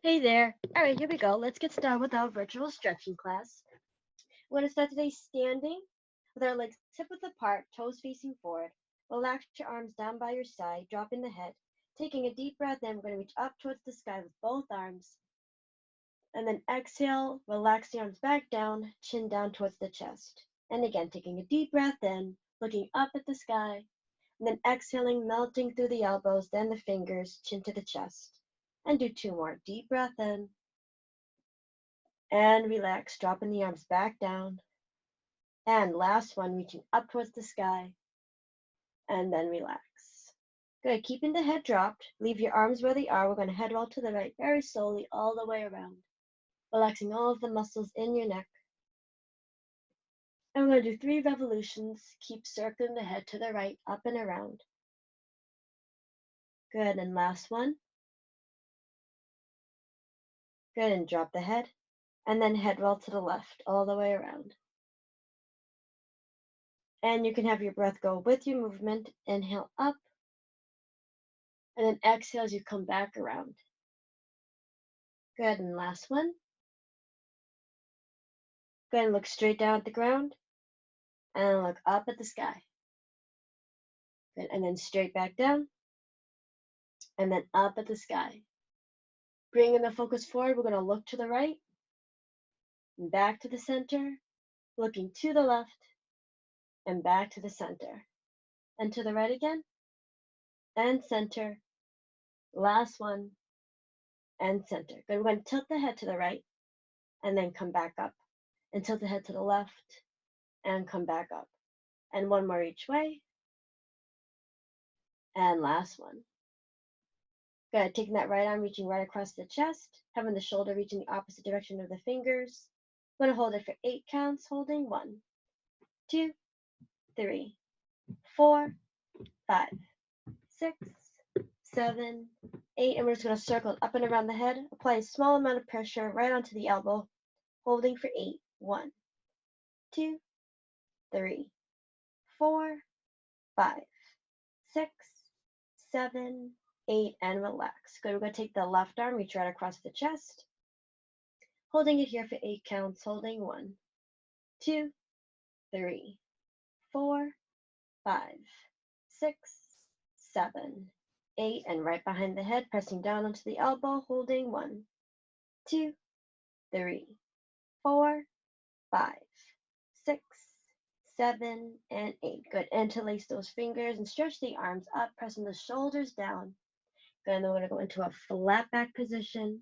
Hey there. All right, here we go. Let's get started with our virtual stretching class. We're going to start today standing with our legs hip width apart, toes facing forward. Relax your arms down by your side, dropping the head. Taking a deep breath in, we're going to reach up towards the sky with both arms. And then exhale, relax the arms back down, chin down towards the chest. And again, taking a deep breath in, looking up at the sky. And then exhaling, melting through the elbows, then the fingers, chin to the chest. And do two more. Deep breath in. And relax, dropping the arms back down. And last one, reaching up towards the sky. And then relax. Good, keeping the head dropped. Leave your arms where they are. We're going to head roll to the right very slowly all the way around. Relaxing all of the muscles in your neck. And we're going to do 3 revolutions. Keep circling the head to the right, up and around. Good, and last one. Good, and drop the head. And then head roll to the left, all the way around. And you can have your breath go with your movement. Inhale up. And then exhale as you come back around. Good, and last one. Go ahead and look straight down at the ground. And look up at the sky. Good, and then straight back down. And then up at the sky. Bringing the focus forward, we're going to look to the right. And back to the center. Looking to the left. And back to the center. And to the right again. And center. Last one. And center. Good, we're going to tilt the head to the right. And then come back up. And tilt the head to the left. And come back up. And one more each way. And last one. Good, taking that right arm, reaching right across the chest, having the shoulder reaching the opposite direction of the fingers. I'm going to hold it for 8 counts, holding 1, 2, 3, 4, 5, 6, 7, 8. And we're just going to circle it up and around the head, apply a small amount of pressure right onto the elbow, holding for 8. 1, 2, 3, 4, 5, 6, 7, 8, and relax. Good, we're going to take the left arm, reach right across the chest, holding it here for 8 counts, holding 1, 2, 3, 4, 5, 6, 7, 8, and right behind the head, pressing down onto the elbow, holding 1, 2, 3, 4, 5, 6, 7, and 8. Good, interlace those fingers and stretch the arms up, pressing the shoulders down. Good, and then we're going to go into a flat back position.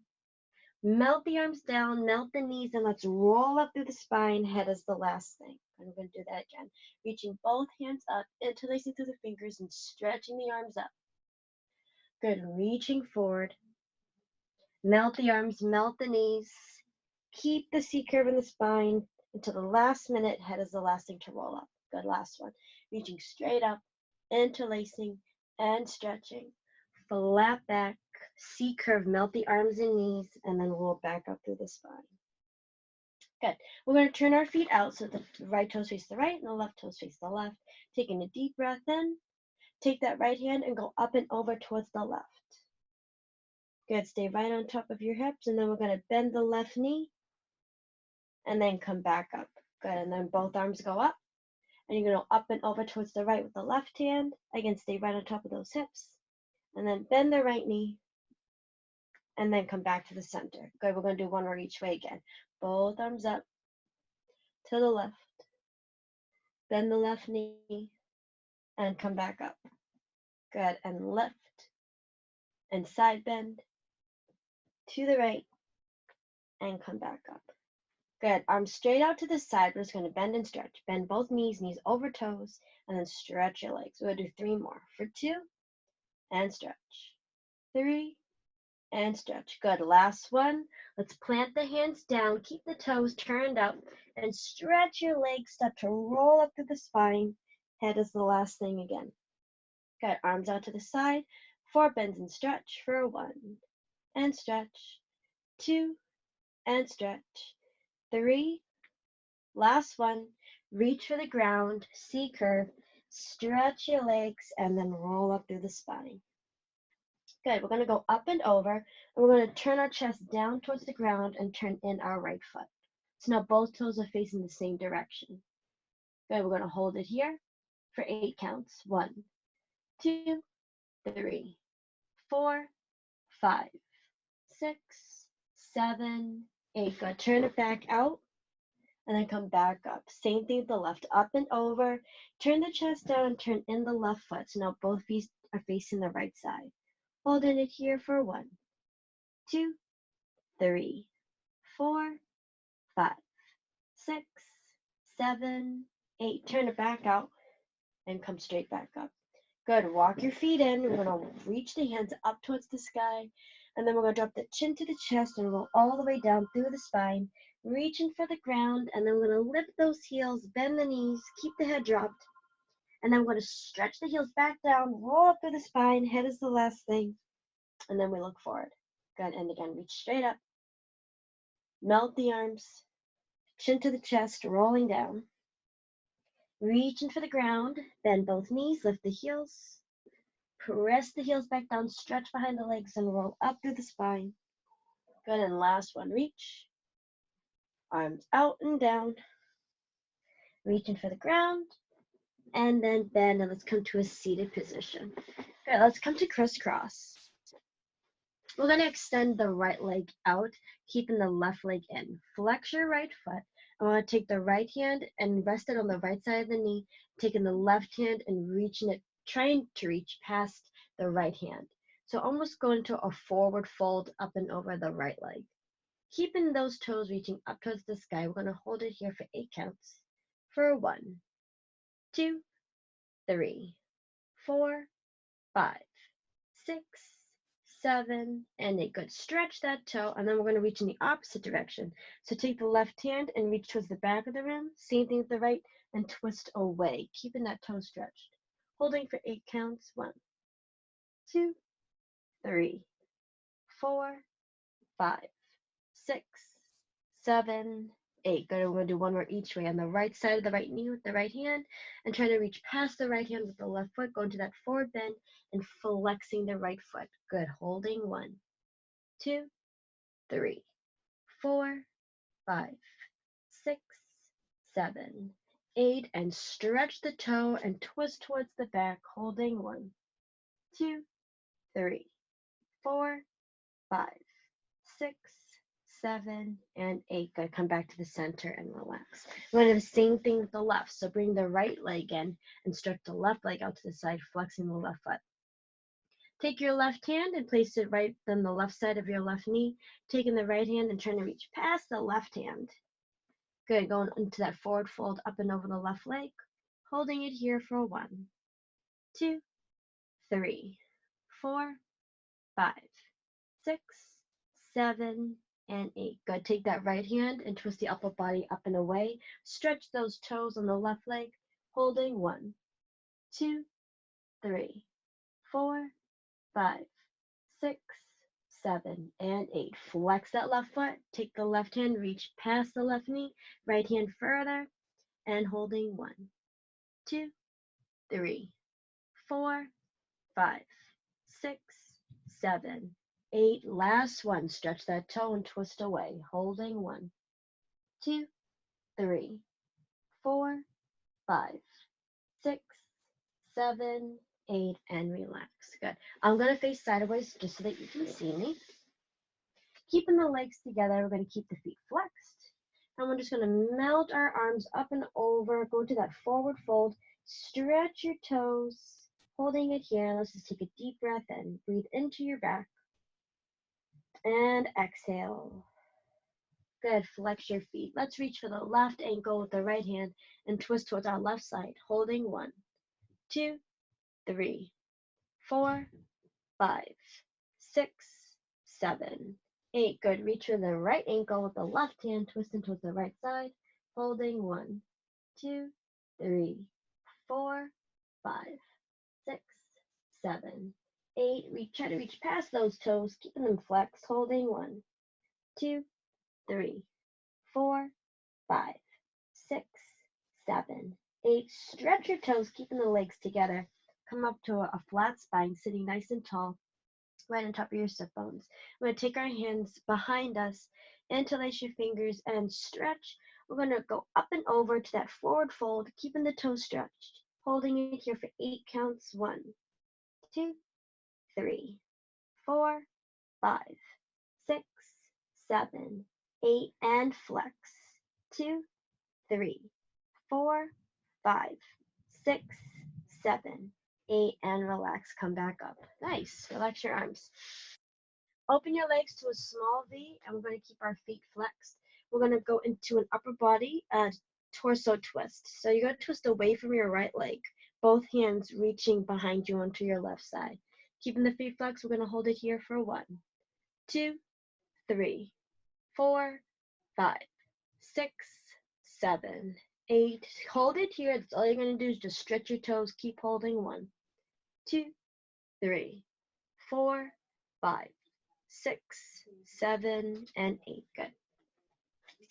Melt the arms down, melt the knees, and let's roll up through the spine. Head is the last thing. And we're going to do that again. Reaching both hands up, interlacing through the fingers and stretching the arms up. Good, reaching forward. Melt the arms, melt the knees. Keep the C curve in the spine until the last minute. Head is the last thing to roll up. Good, last one. Reaching straight up, interlacing and stretching. Flat back, C curve, melt the arms and knees, and then roll back up through the spine. Good. We're going to turn our feet out so the right toes face the right and the left toes face the left. Taking a deep breath in. Take that right hand and go up and over towards the left. Good. Stay right on top of your hips, and then we're going to bend the left knee and then come back up. Good. And then both arms go up, and you're going to go up and over towards the right with the left hand. Again, stay right on top of those hips. And then bend the right knee, and then come back to the center. Good, we're going to do one more each way again. Both arms up to the left. Bend the left knee, and come back up. Good, and lift, and side bend, to the right, and come back up. Good, arms straight out to the side. We're just going to bend and stretch. Bend both knees, knees over toes, and then stretch your legs. We're going to do 3 more. For 2, and stretch. 3, and stretch. Good. Last one. Let's plant the hands down. Keep the toes turned up and stretch your legs. Start to roll up through the spine. Head is the last thing again. Good. Arms out to the side. 4 bends and stretch for 1, and stretch. 2, and stretch. 3. Last one. Reach for the ground. C curve. Stretch your legs and then roll up through the spine. Good. We're going to go up and over, and we're going to turn our chest down towards the ground and turn in our right foot. So now both toes are facing the same direction. Good. We're going to hold it here for 8 counts. 1, 2, 3, 4, 5, 6, 7, 8. Good. Turn it back out and then come back up. Same thing with the left. Up and over. Turn the chest down and turn in the left foot. So now both feet are facing the right side. Holding it here for 1, 2, 3, 4, 5, 6, 7, 8. Turn it back out and come straight back up. Good. Walk your feet in. We're going to reach the hands up towards the sky. And then we're going to drop the chin to the chest and roll all the way down through the spine. Reaching for the ground. And then we're going to lift those heels, bend the knees, keep the head dropped. And then we're going to stretch the heels back down, roll up through the spine. Head is the last thing. And then we look forward. Good. And again, reach straight up. Melt the arms. Chin to the chest, rolling down. Reaching for the ground. Bend both knees, lift the heels. Press the heels back down, stretch behind the legs, and roll up through the spine. Good, and last one, reach. Arms out and down. Reaching for the ground, and then bend, and let's come to a seated position. Good, let's come to crisscross. We're going to extend the right leg out, keeping the left leg in. Flex your right foot. I want to take the right hand and rest it on the right side of the knee, taking the left hand and reaching it, trying to reach past the right hand. So almost go into a forward fold up and over the right leg. Keeping those toes reaching up towards the sky, we're going to hold it here for 8 counts. For 1, 2, 3, 4, 5, 6, 7, and 8. Good. Stretch that toe, and then we're going to reach in the opposite direction. So take the left hand and reach towards the back of the rim. Same thing with the right, and twist away, keeping that toe stretched. Holding for 8 counts. 1, 2, 3, 4, 5, 6, 7, 8. Good. We're going to do one more each way on the right side of the right knee with the right hand, and try to reach past the right hand with the left foot, going to that forward bend and flexing the right foot. Good. Holding 1, 2, 3, 4, 5, 6, 7, 8, and stretch the toe and twist towards the back, holding 1, 2, 3, 4, 5, 6, 7, and 8. Good. Come back to the center and relax. We're going to do the same thing with the left. So bring the right leg in and stretch the left leg out to the side, flexing the left foot. Take your left hand and place it right on the left side of your left knee, taking the right hand and trying to reach past the left hand. Good, going into that forward fold up and over the left leg, holding it here for 1, 2, 3, 4, 5, 6, 7, and 8. Good, take that right hand and twist the upper body up and away. Stretch those toes on the left leg, holding 1, 2, 3, 4, 5, 6, 7, and 8. Flex that left foot. Take the left hand, reach past the left knee, right hand further, and holding 1, 2, 3, 4, 5, 6, 7, 8. Last one. Stretch that toe and twist away, holding 1, 2, 3, 4, 5, 6, 7, 8, and relax. Good. I'm going to face sideways just so that you can see me. Keeping the legs together, we're going to keep the feet flexed. And we're just going to melt our arms up and over, go to that forward fold, stretch your toes, holding it here. Let's just take a deep breath in. Breathe into your back. And exhale. Good. Flex your feet. Let's reach for the left ankle with the right hand and twist towards our left side, holding 1, 2, 3, 4, 5, 6, 7, 8. Good. Reach for the right ankle with the left hand, twisting towards the right side, holding 1, 2, 3, 4, 5, 6, 7, 8. Try to reach past those toes, keeping them flexed, holding 1, 2, 3, 4, 5, 6, 7, 8. Stretch your toes, keeping the legs together. Come up to a flat spine, sitting nice and tall. right on top of your sit bones. We're going to take our hands behind us, interlace your fingers, and stretch. We're going to go up and over to that forward fold, keeping the toes stretched, holding it here for 8 counts. 1, 2, 3, 4, 5, 6, 7, 8, and flex. 2, 3, 4, 5, 6, 7, 8, and relax. Come back up. Nice. Relax your arms. Open your legs to a small V, and we're going to keep our feet flexed. We're going to go into an upper body torso twist. So you're going to twist away from your right leg, both hands reaching behind you onto your left side. Keeping the feet flexed, we're going to hold it here for 1, 2, 3, 4, 5, 6, 7, 8. Hold it here. That's all you're going to do is just stretch your toes. Keep holding. 1, 2, 3, 4, 5, 6, 7, and 8. Good.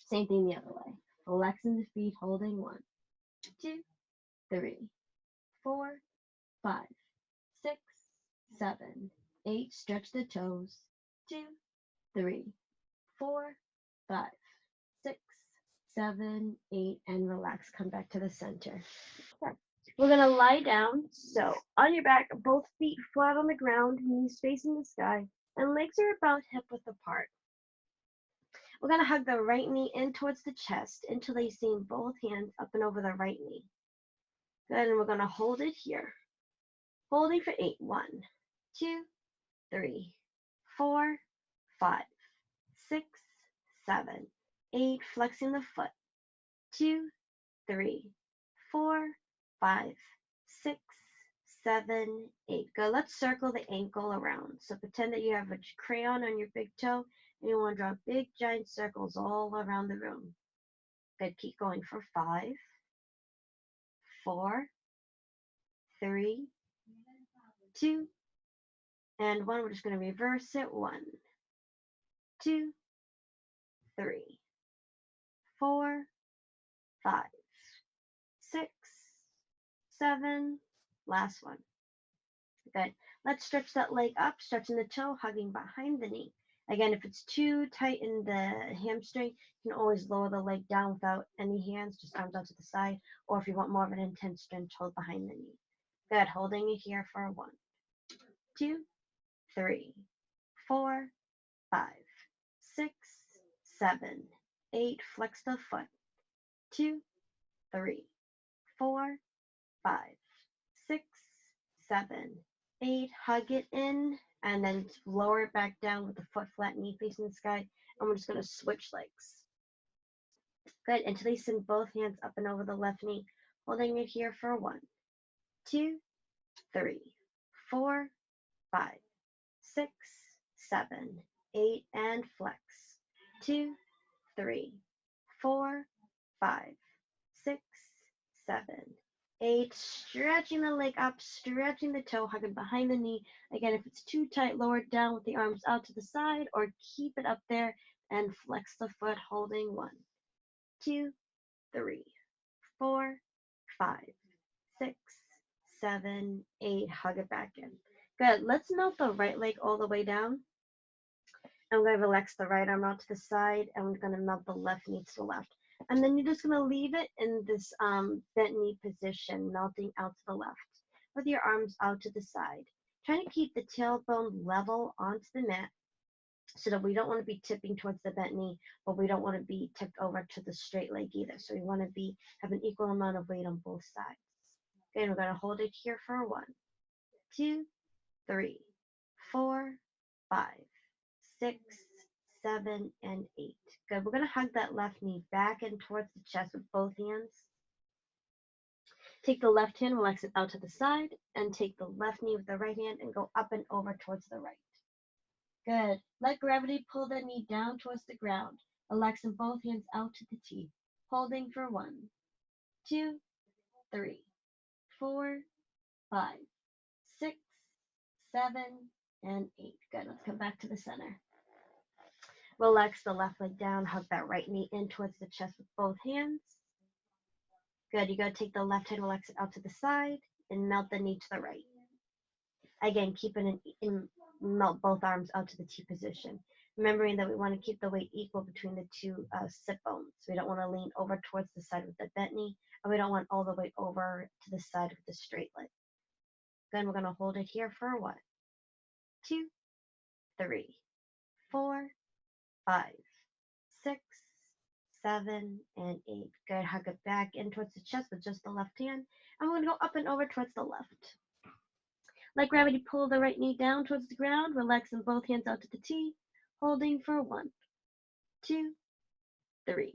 Same thing the other way. Flexing the feet, holding. 1, 2, 3, 4, 5, 6, 7, 8. Stretch the toes. 2, 3, 4, 5, 6, 7, 8, and relax. Come back to the center. Okay. We're going to lie down. So on your back, both feet flat on the ground, knees facing the sky, and legs are about hip width apart. We're going to hug the right knee in towards the chest, interlacing both hands up and over the right knee. Good, and we're going to hold it here. Holding for 8. 1, 2, 3, 4, 5, 6, 7, 8. Flexing the foot. 2, 3, 4, 5, 6, 7, 8. Good. Let's circle the ankle around. So pretend that you have a crayon on your big toe and you want to draw big giant circles all around the room. Good. Keep going for 5, 4, 3, 2, and 1. We're just going to reverse it. 1, 2, 3, 4, 5, 6, 7. Last one. Good. Let's stretch that leg up, stretching the toe, hugging behind the knee. Again, if it's too tight in the hamstring, you can always lower the leg down without any hands, just arms out to the side. Or if you want more of an intense stretch, hold behind the knee. Good. Holding it here for 1, 2, 3, 4, 5, 6, 7, 8. Flex the foot. 2, 3, 4, 5, 6, 7, 8. Hug it in and then lower it back down with the foot flat, knee facing the sky. And we're just going to switch legs. Good. Interlacing both hands up and over the left knee. Holding it here for 1, 2, 3, 4, 5, 6, 7, 8. And flex. 2, 3, 4, 5, 6, 7, 8. Stretching the leg up, stretching the toe, hugging behind the knee. Again, if it's too tight, lower it down with the arms out to the side or keep it up there and flex the foot, holding. 1, 2, 3, 4, 5, 6, 7, 8. Hug it back in. Good. Let's melt the right leg all the way down. I'm going to relax the right arm out to the side, and we're going to melt the left knee to the left. And then you're just going to leave it in this bent knee position, melting out to the left, with your arms out to the side. Trying to keep the tailbone level onto the mat so that we don't want to be tipping towards the bent knee, but we don't want to be tipped over to the straight leg either. So we want to have an equal amount of weight on both sides. Okay, we're going to hold it here for 1, 2, 3, 4, 5, 6, 7, and 8. Good. We're going to hug that left knee back and towards the chest with both hands. Take the left hand, relax it out to the side, and take the left knee with the right hand and go up and over towards the right. Good. Let gravity pull the knee down towards the ground, relaxing both hands out to the teeth. Holding for 1, 2, 3, 4, 5, 6, 7, and 8. Good. Let's come back to the center. Relax the left leg down, hug that right knee in towards the chest with both hands. Good. You got to take the left hand, relax it out to the side, and melt the knee to the right. Again, keep it in melt both arms out to the T position. Remembering that we want to keep the weight equal between the two sit bones. We don't want to lean over towards the side with the Bethany, and we don't want all the way over to the side with the straight leg. Then we're going to hold it here for 1, 2, 3, 4, 5, 6, 7, and 8. Good. Hug it back in towards the chest with just the left hand. And we're going to go up and over towards the left. Like gravity, pull the right knee down towards the ground, relaxing both hands out to the T, holding for 1, 2, 3,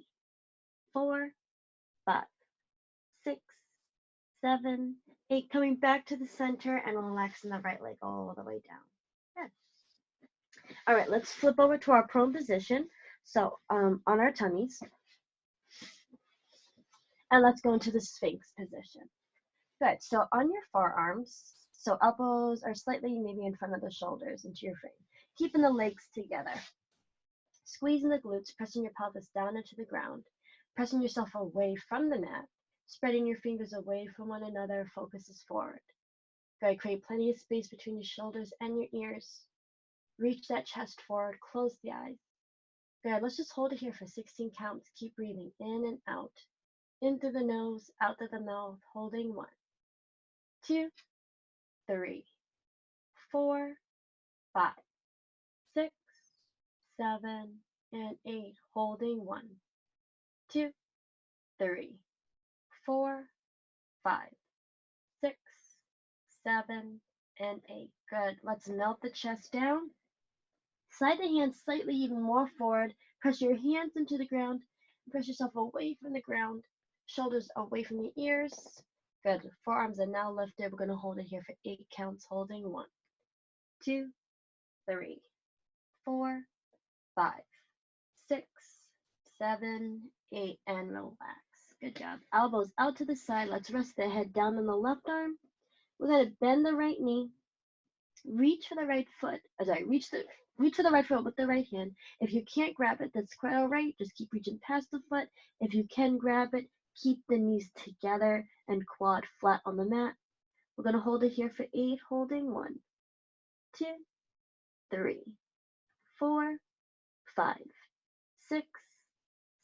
4, 5, 6, 7, 8. Coming back to the center and relaxing the right leg all the way down. Good. All right, let's flip over to our prone position. So on our tummies. And let's go into the Sphinx position. Good. So on your forearms, so elbows are slightly maybe in front of the shoulders into your frame. Keeping the legs together. Squeezing the glutes, pressing your pelvis down into the ground. Pressing yourself away from the mat. Spreading your fingers away from one another, focus is forward. Good. Create plenty of space between your shoulders and your ears. Reach that chest forward, close the eyes. Good. Let's just hold it here for 16 counts. Keep breathing in and out. In through the nose, out through the mouth, holding 1, 2, 3, 4, 5, 6, 7, and 8. Holding 1, 2, 3, 4, 5, 6, 7, and 8. Good. Let's melt the chest down. Slide the hands slightly even more forward. Press your hands into the ground. Press yourself away from the ground. Shoulders away from the ears. Good. Forearms are now lifted. We're going to hold it here for 8 counts, holding 1, 2, 3, 4, 5, 6, 7, 8, and relax. Good job. Elbows out to the side. Let's rest the head down on the left arm. We're going to bend the right knee. Reach for the right foot. Reach for the right foot with the right hand. If you can't grab it, that's quite all right. Just keep reaching past the foot. If you can grab it, keep the knees together and quad flat on the mat. We're going to hold it here for 8, holding 1, 2, 3, 4, 5, 6,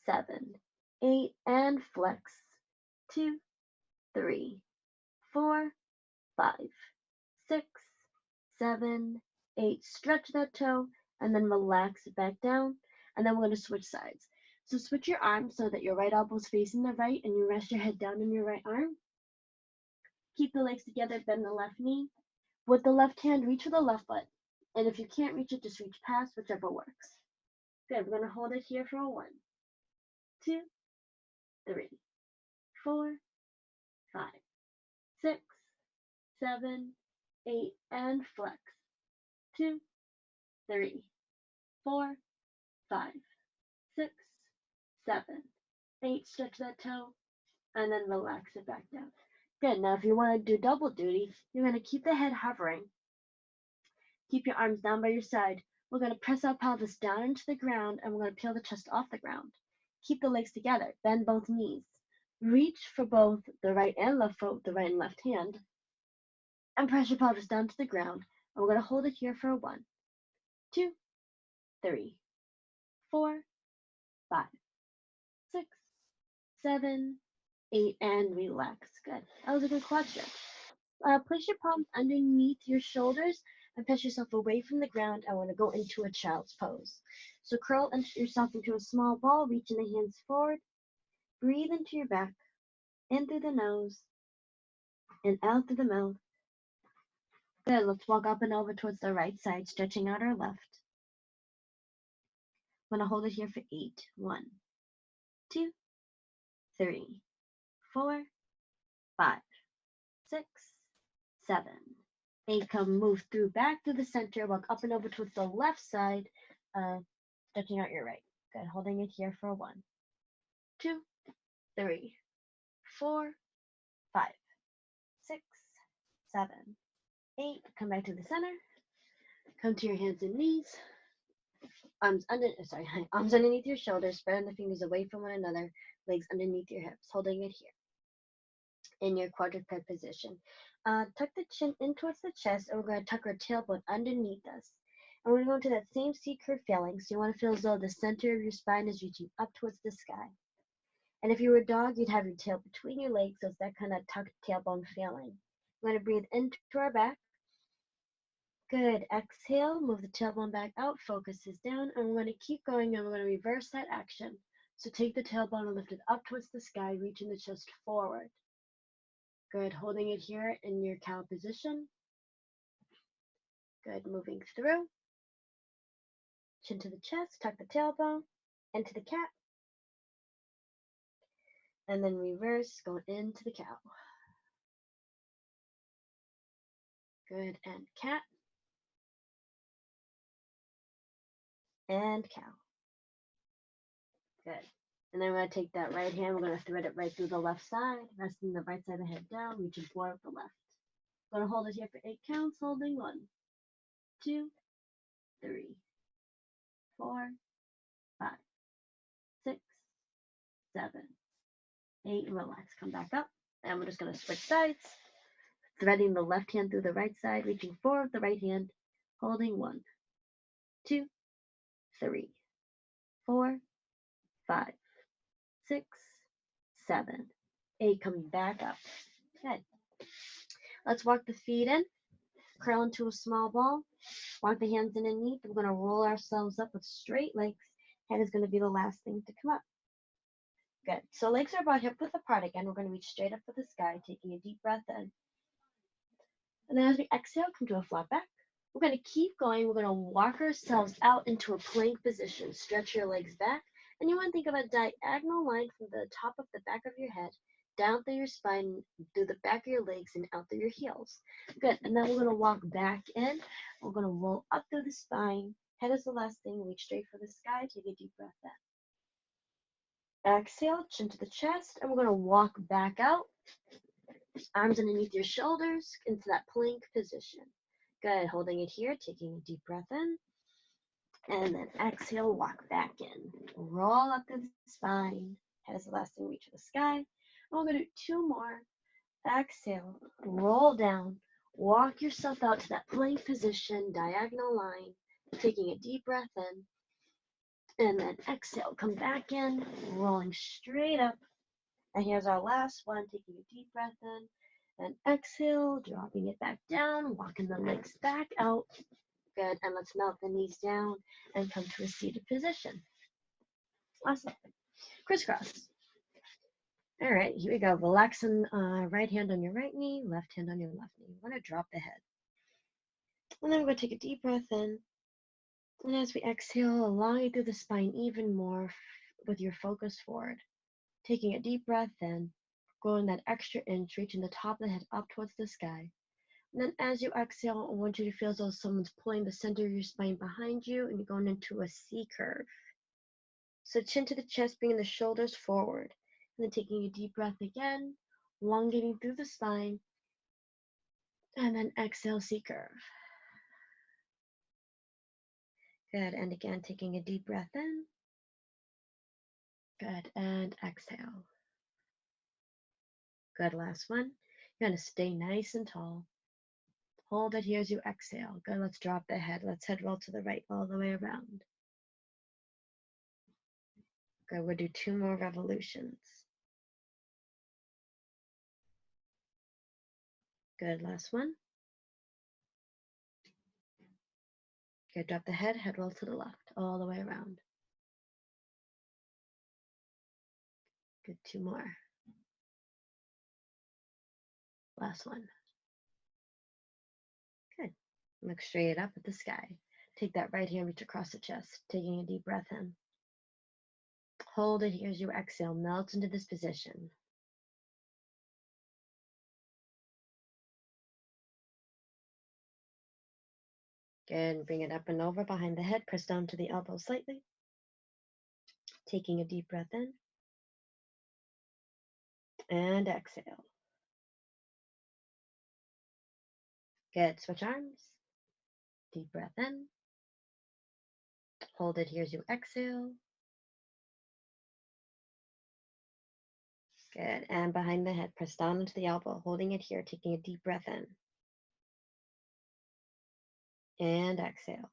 7, 8, and flex. 2, 3, 4, 5, 6, 7, 8. Stretch that toe and then relax it back down. And then we're going to switch sides. So switch your arm so that your right elbow is facing the right and you rest your head down on your right arm. Keep the legs together, bend the left knee. With the left hand, reach for the left foot. And if you can't reach it, just reach past, whichever works. Good. We're going to hold it here for 1, 2, 3, 4, 5, 6, 7, 8, and flex. 2, 3, 4, 5, 6, 7, 8. Stretch that toe and then relax it back down. Good. Now, if you want to do double duty, you're going to keep the head hovering. Keep your arms down by your side. We're going to press our pelvis down into the ground and we're going to peel the chest off the ground. Keep the legs together. Bend both knees. Reach for both the right and left foot with the right and left hand. And press your pelvis down to the ground. And we're going to hold it here for 1, 2, 3, 4, 5, 6, 7, 8, and relax. Good. That was a good quad stretch. Place your palms underneath your shoulders and press yourself away from the ground. I want to go into a child's pose. So curl yourself into a small ball, reaching the hands forward. Breathe into your back, in through the nose, and out through the mouth. Good. Let's walk up and over towards the right side, stretching out our left. I'm going to hold it here for 8. 1, 2, 3, 4, 5, 6, 7, 8. Come move through back through the center. Walk up and over towards the left side, stretching out your right. Good. Holding it here for 1, 2, 3, 4, 5, 6, 7, 8. Come back to the center. Come to your hands and knees. Arms underneath your shoulders. Spread the fingers away from one another. Legs underneath your hips. Holding it here in your quadruped position. Tuck the chin in towards the chest, and we're going to tuck our tailbone underneath us. And we're going to go into that same C-curve feeling, so you want to feel as though the center of your spine is reaching up towards the sky. And if you were a dog, you'd have your tail between your legs, so it's that kind of tucked tailbone feeling. We're going to breathe into our back. Good. Exhale, move the tailbone back out, focus is down, and we're going to keep going, and we're going to reverse that action. So take the tailbone and lift it up towards the sky, reaching the chest forward. Good. Holding it here in your cow position. Good. Moving through. Chin to the chest, tuck the tailbone, into the cat, and then reverse, going into the cow. Good. And cat, and cow. Good. And then we're going to take that right hand, we're going to thread it right through the left side, resting the right side of the head down, reaching forward with the left. Going to hold it here for 8 counts, holding 1, 2, 3, 4, 5, 6, 7, 8, and relax. Come back up. And we're just going to switch sides, threading the left hand through the right side, reaching forward with the right hand, holding 1, 2, 3, 4, 5, 6, 7, 8. Coming back up. Good. Let's walk the feet in, curl into a small ball, walk the hands in underneath. We're going to roll ourselves up with straight legs. Head is going to be the last thing to come up. Good. So legs are about hip width apart again. We're going to reach straight up for the sky, taking a deep breath in. And then as we exhale, come to a flat back. We're going to keep going. We're going to walk ourselves out into a plank position. Stretch your legs back. And you want to think of a diagonal line from the top of the back of your head, down through your spine, through the back of your legs, and out through your heels. Good. And then we're going to walk back in. We're going to roll up through the spine. Head is the last thing. Reach straight for the sky. Take a deep breath in. Exhale, chin to the chest, and we're going to walk back out. Arms underneath your shoulders into that plank position. Good. Holding it here, taking a deep breath in. And then exhale, walk back in. Roll up through the spine. Head is the last thing, reach for the sky. And we're going to do 2 more. Exhale, roll down. Walk yourself out to that plank position, diagonal line. Taking a deep breath in. And then exhale, come back in, rolling straight up. And here's our last one, taking a deep breath in. And exhale, dropping it back down, walking the legs back out. Good, and let's melt the knees down and come to a seated position. Awesome. Crisscross. All right, here we go. Relaxing right hand on your right knee, left hand on your left knee. You want to drop the head. And then we're going to take a deep breath in. And as we exhale, elongate through the spine even more with your focus forward. Taking a deep breath in, going that extra inch, reaching the top of the head up towards the sky. And then as you exhale, I want you to feel as though someone's pulling the center of your spine behind you and you're going into a C curve. So chin to the chest, bringing the shoulders forward. And then taking a deep breath again, elongating through the spine. And then exhale, C curve. Good. And again, taking a deep breath in. Good. And exhale. Good. Last one. You're going to stay nice and tall. Hold it here as you exhale. Good. Let's drop the head. Let's head roll to the right all the way around. Good. We'll do 2 more revolutions. Good. Last one. Good. Drop the head. Head roll to the left all the way around. Good. 2 more. Last one. Good. Look straight up at the sky. Take that right hand, reach across the chest, taking a deep breath in. Hold it here as you exhale. Melt into this position. Good. Bring it up and over behind the head. Press down to the elbow slightly. Taking a deep breath in. And exhale. Good. Switch arms. Deep breath in. Hold it here as you exhale. Good. And behind the head, press down into the elbow, holding it here, taking a deep breath in. And exhale.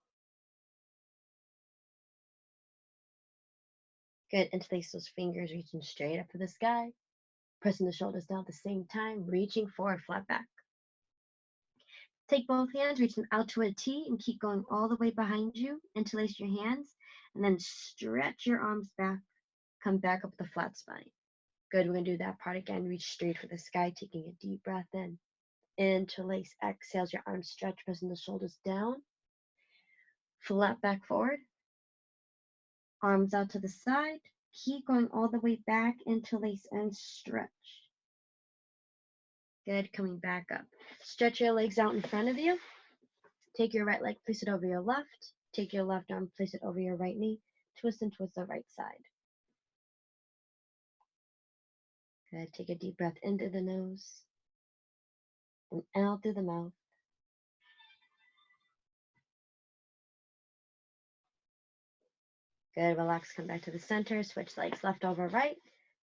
Good. Interlace those fingers, reaching straight up to the sky. Pressing the shoulders down at the same time, reaching forward, flat back. Take both hands, reach them out to a T, and keep going all the way behind you. Interlace your hands, and then stretch your arms back. Come back up with a flat spine. Good. We're going to do that part again. Reach straight for the sky, taking a deep breath in. Interlace, exhales, your arms stretch, pressing the shoulders down. Flat back forward. Arms out to the side. Keep going all the way back, interlace and stretch. Good. Coming back up. Stretch your legs out in front of you. Take your right leg, place it over your left. Take your left arm, place it over your right knee. Twist and twist the right side. Good. Take a deep breath into the nose and out through the mouth. Good. Relax. Come back to the center. Switch legs, left over right.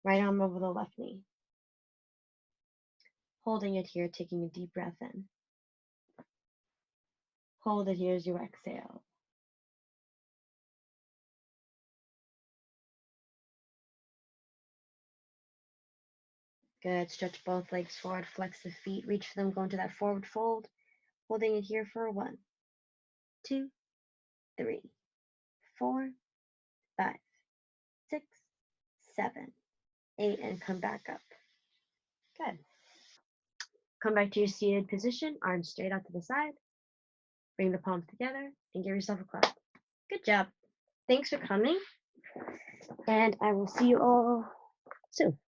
Right arm over the left knee. Holding it here, taking a deep breath in. Hold it here as you exhale. Good. Stretch both legs forward, flex the feet, reach for them, go into that forward fold. Holding it here for 1, 2, 3, 4, 5, 6, 7, 8, and come back up. Good. Come back to your seated position, arms straight out to the side. Bring the palms together and give yourself a clap. Good job. Thanks for coming, and I will see you all soon.